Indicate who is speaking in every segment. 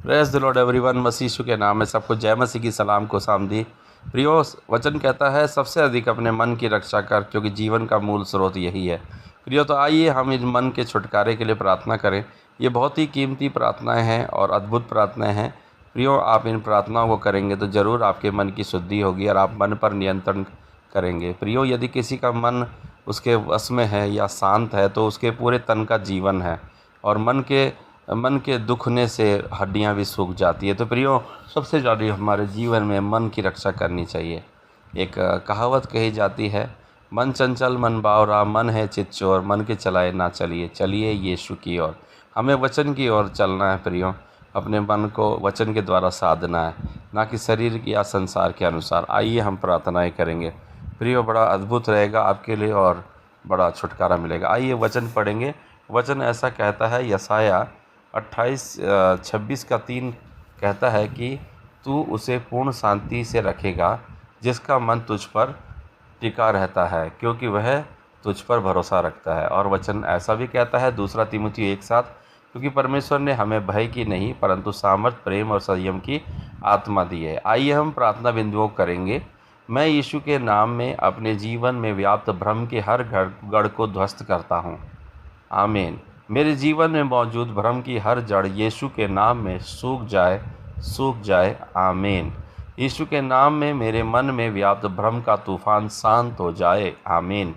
Speaker 1: Press the Lord everyone. मसीह यीशु के नाम में सबको जय मसीह की सलाम को सामदी। प्रियो, वचन कहता है सबसे अधिक अपने मन की रक्षा कर, क्योंकि जीवन का मूल स्रोत यही है। प्रियो, तो आइए हम इस मन के छुटकारे के लिए प्रार्थना करें। ये बहुत ही कीमती प्रार्थनाएं हैं और अद्भुत प्रार्थनाएं हैं। प्रियो, आप इन प्रार्थनाओं को करेंगे तो ज़रूर आपके मन की शुद्धि होगी और आप मन पर नियंत्रण करेंगे। प्रियो, यदि किसी का मन उसके वश में है या शांत है तो उसके पूरे तन का जीवन है, और मन के दुखने से हड्डियां भी सूख जाती है। तो प्रियो, सबसे ज़्यादा हमारे जीवन में मन की रक्षा करनी चाहिए। एक कहावत कही जाती है, मन चंचल मन बावरा, मन है चित चोर, मन के चलाए ना चलिए, चलिए यीशु की ओर। हमें वचन की ओर चलना है प्रियो। अपने मन को वचन के द्वारा साधना है, ना कि शरीर या संसार के अनुसार। आइए हम प्रार्थनाएं करेंगे। प्रियो, बड़ा अद्भुत रहेगा आपके लिए और बड़ा छुटकारा मिलेगा। आइए वचन पढ़ेंगे। वचन ऐसा कहता है, यशाया 28:26 कहता है कि तू उसे पूर्ण शांति से रखेगा जिसका मन तुझ पर टिका रहता है, क्योंकि वह तुझ पर भरोसा रखता है। और वचन ऐसा भी कहता है, 2 तीमुथियुस 1:7, क्योंकि परमेश्वर ने हमें भय की नहीं परंतु सामर्थ, प्रेम और संयम की आत्मा दी है। आइए हम प्रार्थना बिंदुओं करेंगे। मैं यीशु के नाम में अपने जीवन में व्याप्त भ्रम के हर गढ़ को ध्वस्त करता हूँ। आमीन। मेरे जीवन में मौजूद भ्रम की हर जड़ यीशु के नाम में सूख जाए, सूख जाए। आमीन। यीशु के नाम में मेरे मन में व्याप्त भ्रम का तूफान शांत हो जाए। आमीन।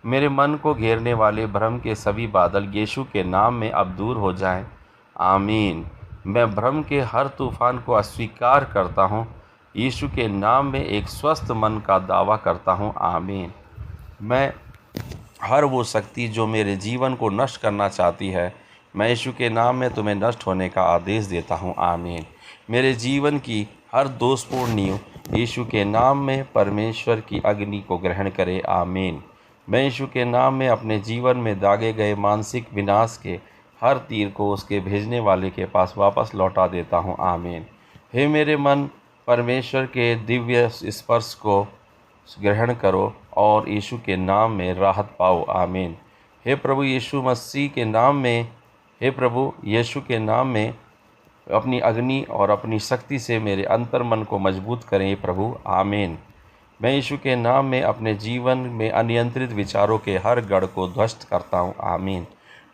Speaker 1: मेरे मन को घेरने वाले भ्रम के सभी बादल यीशु के नाम में अब दूर हो जाएं। आमीन। मैं भ्रम के हर तूफान को अस्वीकार करता हूँ। यीशु के नाम में एक स्वस्थ मन का दावा करता हूँ। आमीन। मैं हर वो शक्ति जो मेरे जीवन को नष्ट करना चाहती है, मैं यीशु के नाम में तुम्हें नष्ट होने का आदेश देता हूँ। आमीन। मेरे जीवन की हर दोषपूर्ण नींव यीशु के नाम में परमेश्वर की अग्नि को ग्रहण करे। आमीन। मैं यीशु के नाम में अपने जीवन में दागे गए मानसिक विनाश के हर तीर को उसके भेजने वाले के पास वापस लौटा देता हूँ। आमीन। हे मेरे मन, परमेश्वर के दिव्य स्पर्श को ग्रहण करो और यीशु के नाम में राहत पाओ। आमीन। हे प्रभु यीशु मसीह के नाम में, हे प्रभु यीशु के नाम में अपनी अग्नि और अपनी शक्ति से मेरे अंतर मन को मजबूत करें प्रभु। आमीन। मैं यीशु के नाम में अपने जीवन में अनियंत्रित विचारों के हर गढ़ को ध्वस्त करता हूँ। आमीन।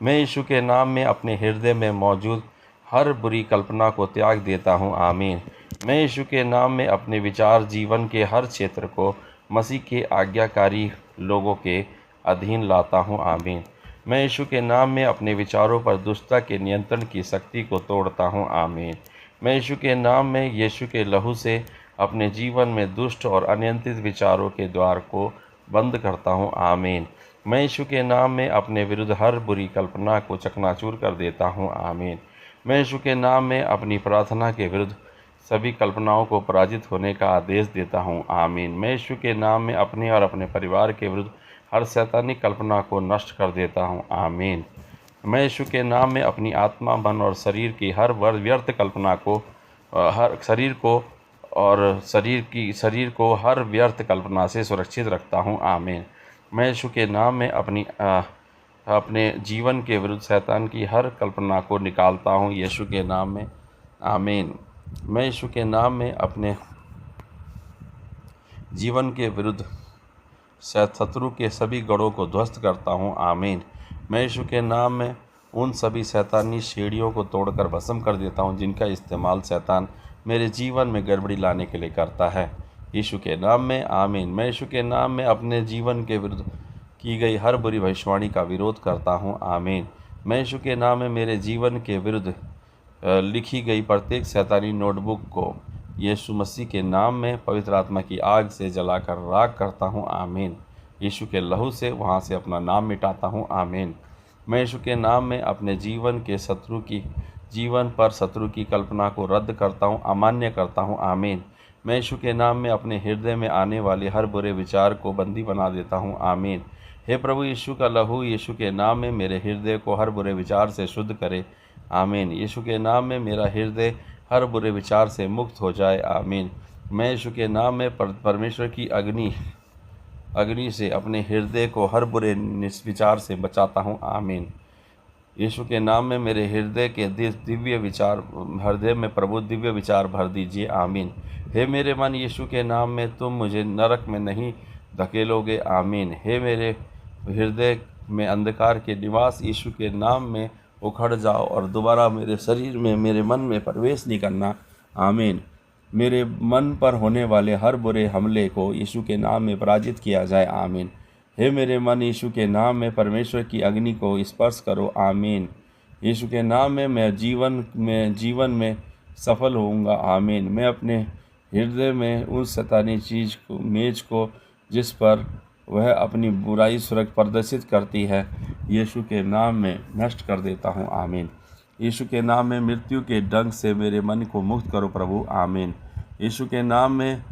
Speaker 1: मैं यीशु के नाम में अपने हृदय में मौजूद हर बुरी कल्पना को त्याग देता हूँ। आमीन। मैं यीशु के नाम में अपने विचार जीवन के हर क्षेत्र को मसीह के आज्ञाकारी लोगों के अधीन लाता हूँ। आमीन। मैं यीशु के नाम में अपने विचारों पर दुष्टता के नियंत्रण की शक्ति को तोड़ता हूँ। आमीन। मैं यीशु के नाम में यीशु के लहू से अपने जीवन में दुष्ट और अनियंत्रित विचारों के द्वार को बंद करता हूँ। आमीन। मैं यीशु के नाम में अपने विरुद्ध हर बुरी कल्पना को चकनाचूर कर देता हूँ। आमीन। मैं यीशु के नाम में अपनी प्रार्थना के विरुद्ध सभी कल्पनाओं को पराजित होने का आदेश देता हूँ। आमीन। मैं यीशु के नाम में अपने और अपने परिवार के विरुद्ध हर शैतानिक कल्पना को नष्ट कर देता हूँ। आमीन। मैं यीशु के नाम में अपनी आत्मा, मन और शरीर की हर व्यर्थ कल्पना को शरीर को हर व्यर्थ कल्पना से सुरक्षित रखता हूँ। आमीन। मैं यीशु के नाम में अपने जीवन के विरुद्ध शैतान की हर कल्पना को निकालता हूँ, यीशु के नाम में। आमीन। मैं यीशु के नाम में अपने जीवन के विरुद्ध शत्रु के सभी गढ़ों को ध्वस्त करता हूँ। आमीन। मैं यीशु के नाम में उन सभी शैतानी सीढ़ियों को तोड़कर भस्म कर देता हूँ जिनका इस्तेमाल शैतान मेरे जीवन में गड़बड़ी लाने के लिए करता है, यीशु के नाम में। आमीन। मैं यीशु के नाम में अपने जीवन के विरुद्ध की गई हर बुरी भविष्यवाणी का विरोध करता हूँ। आमीन। मैं यीशु के नाम में मेरे जीवन के विरुद्ध लिखी गई प्रत्येक शैतानी नोटबुक को यीशु मसीह के नाम में पवित्र आत्मा की आग से जलाकर राख करता हूँ। आमीन। यीशु के लहू से वहाँ से अपना नाम मिटाता हूँ। आमीन। मैं यीशु के नाम में अपने जीवन पर शत्रु की कल्पना को रद्द करता हूँ, अमान्य करता हूँ। आमीन। मैं यीशु के नाम में अपने हृदय में आने वाले हर बुरे विचार को बंदी बना देता हूँ। आमीन। हे प्रभु यीशु का लहू यीशु के नाम में मेरे हृदय को हर बुरे विचार से शुद्ध करे। आमीन। यीशु के नाम में मेरा हृदय हर बुरे विचार से मुक्त हो जाए। आमीन। मैं यीशु के नाम में परमेश्वर की अग्नि से अपने हृदय को हर बुरे विचार से बचाता हूँ। आमीन। यीशु के नाम में मेरे हृदय के दिव्य विचार, हृदय में प्रभु दिव्य विचार भर दीजिए। आमीन। हे मेरे मन, यीशु के नाम में तुम मुझे नरक में नहीं धकेलोगे। आमीन। हे मेरे हृदय में अंधकार के निवास, यीशु के नाम में उखड़ जाओ और दोबारा मेरे शरीर में, मेरे मन में प्रवेश नहीं करना। आमीन। मेरे मन पर होने वाले हर बुरे हमले को यीशु के नाम में पराजित किया जाए। आमीन। हे मेरे मन, यीशु के नाम में परमेश्वर की अग्नि को स्पर्श करो। आमीन। यीशु के नाम में मैं जीवन में सफल होऊंगा। आमीन। मैं अपने हृदय में उस शैतानी मेज को जिस पर वह अपनी बुराई प्रदर्शित करती है, यीशु के नाम में नष्ट कर देता हूँ। आमीन। यीशु के नाम में मृत्यु के डंक से मेरे मन को मुक्त करो प्रभु। आमीन। यीशु के नाम में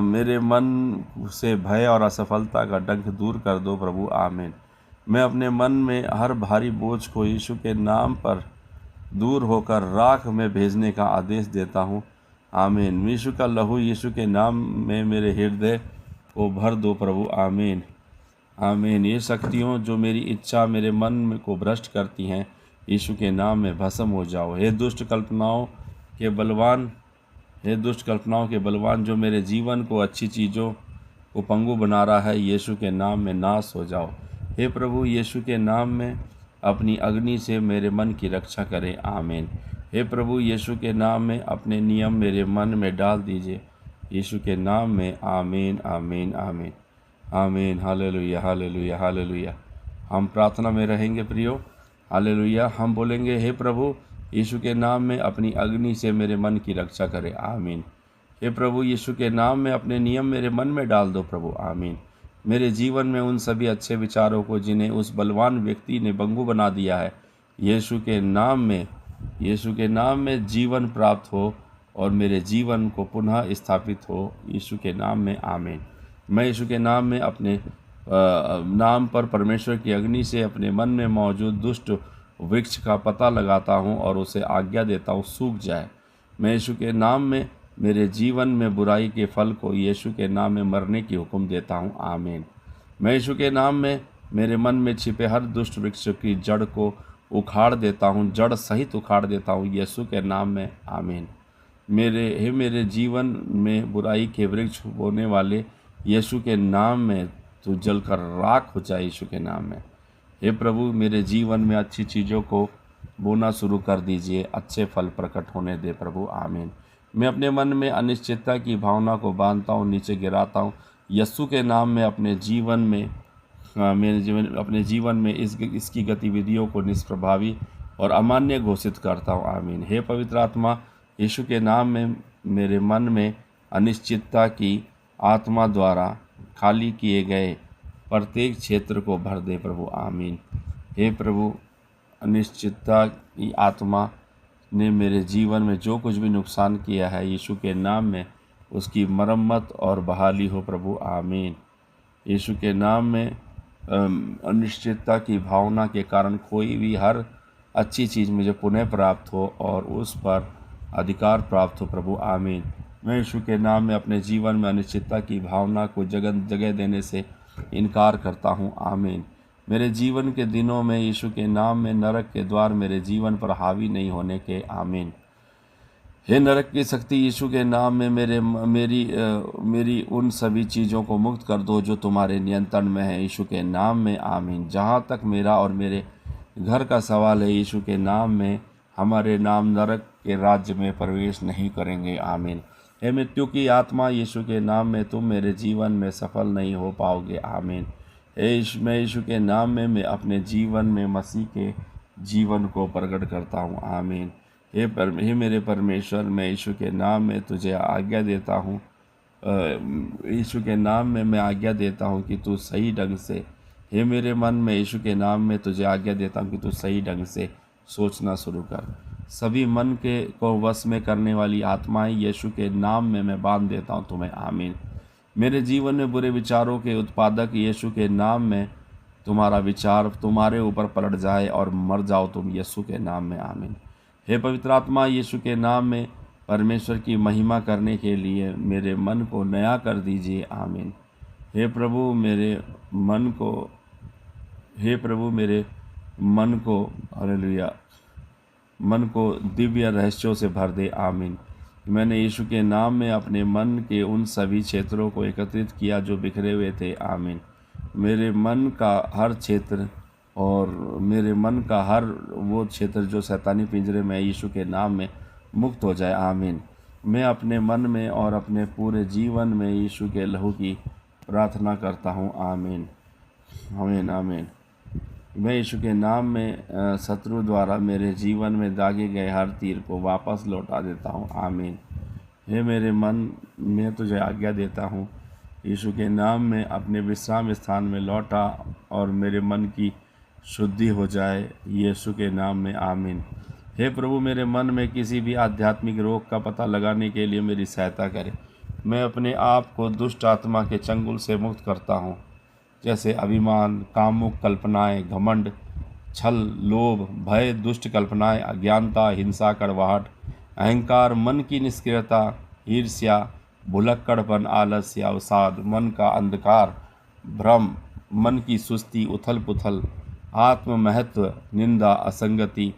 Speaker 1: मेरे मन से भय और असफलता का डंक दूर कर दो प्रभु। आमीन। मैं अपने मन में हर भारी बोझ को यीशु के नाम पर दूर होकर राख में भेजने का आदेश देता हूँ। आमीन। यीशु का लहू यीशु के नाम में मेरे हृदय को भर दो प्रभु। आमीन। आमीन। ये शक्तियों जो मेरी इच्छा, मेरे मन को भ्रष्ट करती हैं, यीशु के नाम में भस्म हो जाओ। हे दुष्ट कल्पनाओं के बलवान जो मेरे जीवन को, अच्छी चीज़ों को पंगु बना रहा है, यीशु के नाम में नाश हो जाओ। हे प्रभु, यीशु के नाम में अपनी अग्नि से मेरे मन की रक्षा करें। आमीन। हे प्रभु, यीशु के नाम में अपने नियम मेरे मन में डाल दीजिए। यीशु के नाम में। आमीन। आमीन। आमीन। आमीन। Hallelujah, hallelujah, hallelujah. हम प्रार्थना में रहेंगे प्रियो। हालेलुया। हम बोलेंगे, हे प्रभु, यीशु के नाम में अपनी अग्नि से मेरे मन की रक्षा करें। आमीन। हे प्रभु, यीशु के नाम में अपने नियम मेरे मन में डाल दो प्रभु। आमीन। मेरे जीवन में उन सभी अच्छे विचारों को जिन्हें उस बलवान व्यक्ति ने बंगू बना दिया है, यीशु के नाम में जीवन प्राप्त हो और मेरे जीवन को पुनः स्थापित हो, यीशु के नाम में। आमीन। मैं यीशु के नाम में अपने नाम पर परमेश्वर की अग्नि से अपने मन में मौजूद दुष्ट वृक्ष का पता लगाता हूँ और उसे आज्ञा देता हूँ सूख जाए। मैं यीशु के नाम में मेरे जीवन में बुराई के फल को यीशु के नाम में मरने की हुक्म देता हूँ। आमीन। मैं यीशु के नाम में मेरे मन में छिपे हर दुष्ट वृक्ष की जड़ को उखाड़ देता हूँ, जड़ सहित उखाड़ देता हूँ, यीशु के नाम में। आमीन। मेरे जीवन में बुराई के वृक्ष बोने वाले, यीशु के नाम में तू जलकर राख हो जाए, यीशु के नाम में। हे प्रभु, मेरे जीवन में अच्छी चीज़ों को बोना शुरू कर दीजिए, अच्छे फल प्रकट होने दे प्रभु। आमीन। मैं अपने मन में अनिश्चितता की भावना को बांधता हूँ, नीचे गिराता हूँ, यीशु के नाम में अपने जीवन में इसकी गतिविधियों को निष्प्रभावी और अमान्य घोषित करता हूँ। आमीन। हे पवित्र आत्मा, यीशु के नाम में मेरे मन में अनिश्चितता की आत्मा द्वारा खाली किए गए प्रत्येक क्षेत्र को भर दे प्रभु। आमीन। हे प्रभु, अनिश्चितता की आत्मा ने मेरे जीवन में जो कुछ भी नुकसान किया है, यीशु के नाम में उसकी मरम्मत और बहाली हो प्रभु। आमीन। यीशु के नाम में अनिश्चितता की भावना के कारण कोई भी हर अच्छी चीज़ मुझे पुनः प्राप्त हो और उस पर अधिकार प्राप्त हो प्रभु। आमीन। मैं यीशु के नाम में अपने जीवन में अनिश्चितता की भावना को जगह देने से इनकार करता हूँ। आमीन। मेरे जीवन के दिनों में यीशु के नाम में नरक के द्वार मेरे जीवन पर हावी नहीं होने के। आमीन। हे नरक की शक्ति, यीशु के नाम में मेरी उन सभी चीज़ों को मुक्त कर दो जो तुम्हारे नियंत्रण में है, यीशु के नाम में। आमीन। जहाँ तक मेरा और मेरे घर का सवाल है, यीशु के नाम में हमारे नाम नरक के राज्य में प्रवेश नहीं करेंगे। आमीन। हे मृत्यु की आत्मा, यीशु के नाम में तुम मेरे जीवन में सफल नहीं हो पाओगे। आमीन। मैं यीशु के नाम में मैं अपने जीवन में मसीह के जीवन को प्रकट करता हूँ। आमीन। हे मेरे परमेश्वर, मैं यीशु के नाम में तुझे आज्ञा देता हूँ, यीशु के नाम में मैं आज्ञा देता हूँ कि तू सही ढंग से, हे मेरे मन में यीशु के नाम में तुझे आज्ञा देता हूँ कि तू सही ढंग से सोचना शुरू कर। सभी मन को वश में करने वाली आत्माएं यीशु के नाम में मैं बांध देता हूँ तुम्हें। आमीन। मेरे जीवन में बुरे विचारों के उत्पादक, यीशु के नाम में तुम्हारा विचार तुम्हारे ऊपर पलट जाए और मर जाओ तुम, यीशु के नाम में। आमीन। हे पवित्र आत्मा, यीशु के नाम में परमेश्वर की महिमा करने के लिए मेरे मन को नया कर दीजिए। आमीन। हे प्रभु, मेरे मन को हालेलुया मन को दिव्य रहस्यों से भर दे। आमीन। मैंने यीशु के नाम में अपने मन के उन सभी क्षेत्रों को एकत्रित किया जो बिखरे हुए थे। आमीन। मेरे मन का हर क्षेत्र और मेरे मन का हर वो क्षेत्र जो शैतानी पिंजरे में यीशु के नाम में मुक्त हो जाए। आमीन। मैं अपने मन में और अपने पूरे जीवन में यीशु के लहू की प्रार्थना करता हूँ। आमीन आमीन आमीन। मैं यीशु के नाम में शत्रु द्वारा मेरे जीवन में दागे गए हर तीर को वापस लौटा देता हूँ। आमीन। हे मेरे मन, मैं तुझे आज्ञा देता हूँ, यीशु के नाम में अपने विश्राम स्थान में लौटा और मेरे मन की शुद्धि हो जाए यीशु के नाम में। आमीन। हे प्रभु, मेरे मन में किसी भी आध्यात्मिक रोग का पता लगाने के लिए मेरी सहायता करें। मैं अपने आप को दुष्ट आत्मा के चंगुल से मुक्त करता हूँ, जैसे अभिमान, कामुक कल्पनाएं, घमंड, छल, लोभ, भय, दुष्ट कल्पनाएं, अज्ञानता, हिंसा, कड़वाहट, अहंकार, मन की निष्क्रियता, ईर्ष्या, भुलक्कड़पन, आलस्य, अवसाद, मन का अंधकार, भ्रम, मन की सुस्ती, उथल पुथल, आत्म महत्व, निंदा, असंगति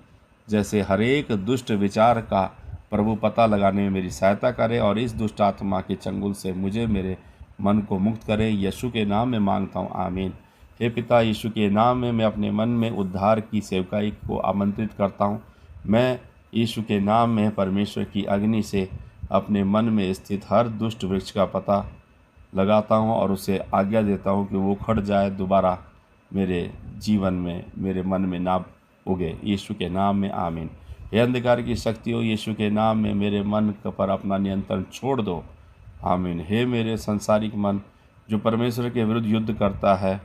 Speaker 1: जैसे हरेक दुष्ट विचार का प्रभु पता लगाने में मेरी सहायता करे और इस दुष्ट आत्मा के चंगुल से मुझे मेरे मन को मुक्त करें। यीशु के नाम में मांगता हूँ। आमीन। हे पिता, यीशु के नाम में मैं अपने मन में उद्धार की सेवकाई को आमंत्रित करता हूँ। मैं यीशु के नाम में परमेश्वर की अग्नि से अपने मन में स्थित हर दुष्ट वृक्ष का पता लगाता हूँ और उसे आज्ञा देता हूँ कि वो खड़ जाए, दोबारा मेरे जीवन में, मेरे मन में ना उगे। यीशु के नाम में आमीन। हे अंधकार की शक्तियों, यीशु के नाम में मेरे मन पर अपना नियंत्रण छोड़ दो। आमीन। हे मेरे संसारिक मन, जो परमेश्वर के विरुद्ध युद्ध करता है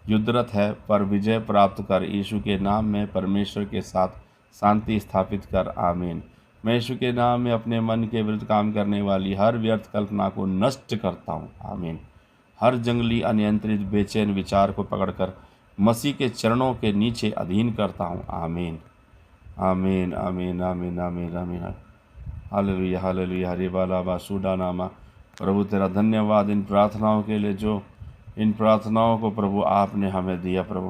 Speaker 1: युद्धरत है, पर विजय प्राप्त कर यीशु के नाम में परमेश्वर के साथ शांति स्थापित कर। आमीन। मैं यीशु के नाम में अपने मन के विरुद्ध काम करने वाली हर व्यर्थ कल्पना को नष्ट करता हूँ। आमीन। हर जंगली, अनियंत्रित, बेचैन विचार को पकड़कर मसीह के चरणों के नीचे अधीन करता हूँ। आमीन आमीन आमीन आमीन आमीन आमीन। Hallelujah hallelujah. हरे बाला बासुडा नामा। प्रभु तेरा धन्यवाद इन प्रार्थनाओं के लिए, जो इन प्रार्थनाओं को प्रभु आपने हमें दिया। प्रभु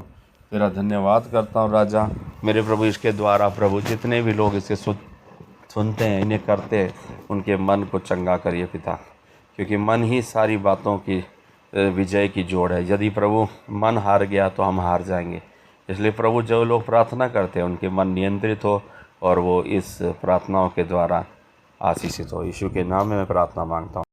Speaker 1: तेरा धन्यवाद करता हूँ राजा। मेरे प्रभु, इसके द्वारा प्रभु जितने भी लोग इसे सुनते हैं, इन्हें करते हैं, उनके मन को चंगा करिए पिता, क्योंकि मन ही सारी बातों की विजय की जोड़ है। यदि प्रभु मन हार गया तो हम हार जाएंगे। इसलिए प्रभु, जो लोग प्रार्थना करते हैं उनके मन नियंत्रित हो और वो इस प्रार्थनाओं के द्वारा आशीषित हो। यीशु के नाम में मैं प्रार्थना मांगता हूँ।